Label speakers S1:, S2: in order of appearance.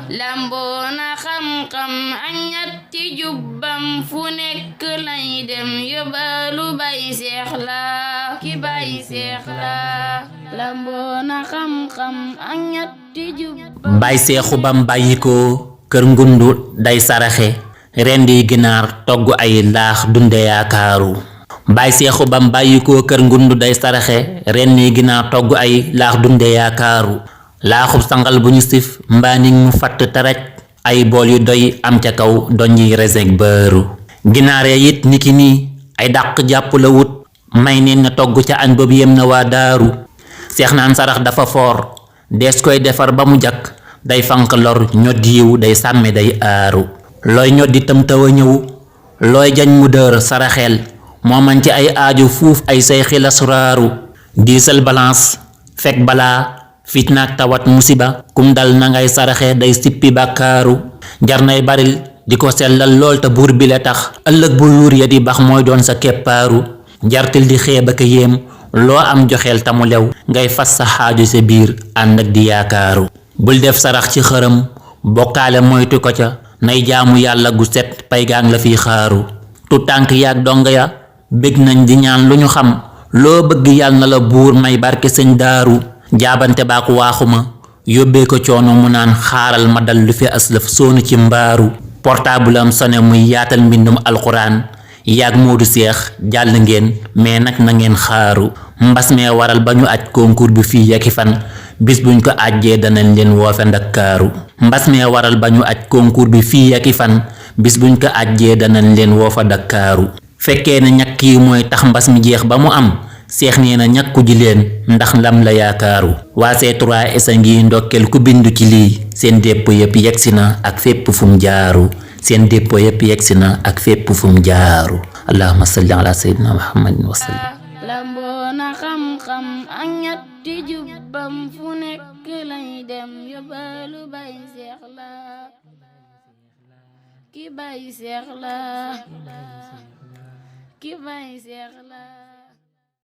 S1: lamboona xam-xam ak ñetti jubbam fu nekk lay dem yóbbalu bay seex la ki bay seex la lamboona xam-xam ak ñetti jubbam
S2: bay seexu bam bàyyikoo kër ngundu day saraxe rendi ginaar togg ay laax dunde yaakaaru bay seexu bam bàyyikoo kër ngundu day saraxe rendi ginaar togg ay laax dunde yaakaaru laaxub sangal bu ñu sif mbaanig mu fatt taraj ay bool yu doy am ca kaw doñi reseg bëru ginaare it niki nii ay dàq jàpp la wut may neen na togg ca añ boobu yem na waa daaru seex naan sarax dafa foor dees koy defar ba mu jakk day fank lor ñoddiwu day sàmme day aaru looy ñoddi tam taw a ñëw looy jañ mu dër saraxeel moo man ci ay aaju fuuf ay say xilas raaru diisal balance fekk balaa fitnaak tawat musiba kum dal na ngay saraxe day sippi bàkkaaru jar nay baril di ko sellal lool te buur bi la tax ëllëg bu yuur ya di bax mooy doon sa keppaaru jartil di xeeba ka yéem loo am joxeel tamu lew ngay fas sa xaaju sa biir ànd ak di yaakaaru bul def sarax ci xërëm bokkaale moytu ko ca nay jaamu yàlla gu set pay gaang la fiy xaaru tu tànk yaag donga ya bég nañ di ñaan lu ñu xam loo bëgg yàlla na la buur may barke sëñ daaru jaabante baak waaxuma yóbbee ko coono mu naan xaaral ma dal lu fi aslëf soonu ci mbaaru portable am sone muy yaatal mbindum alxuraan yaag moodu seex jàll ngeen mais nag na ngeen xaaru mbas mee waral ba ñu aj concours bi fii yaki fan bis buñ ko ajjee danañ leen woofe Ndakaaru mbas mee waral ba ñu aj concours bi fii yaki fan bis buñ ko ajjee danañ leen woofa Ndakaaru fekkee ne ñàkk yi mooy tax mbas mi jeex ba mu am seex nee na ñàkku ji leen ndax lam la yaakaaru waa C3S a ngi ndokkel ku bindu ci lii seen déppo yëpp yegsi na ak fépp fu mu jaaru seen déppo yëpp yegsi na ak fépp fu mu jaaru allahumma salli ala sayyidina muhammadin wa sallam
S1: lamboona xam-xam ak ñetti jubbam fu nekk lay dem yóbbalu bay seex la ki bay seex la ki bay seex la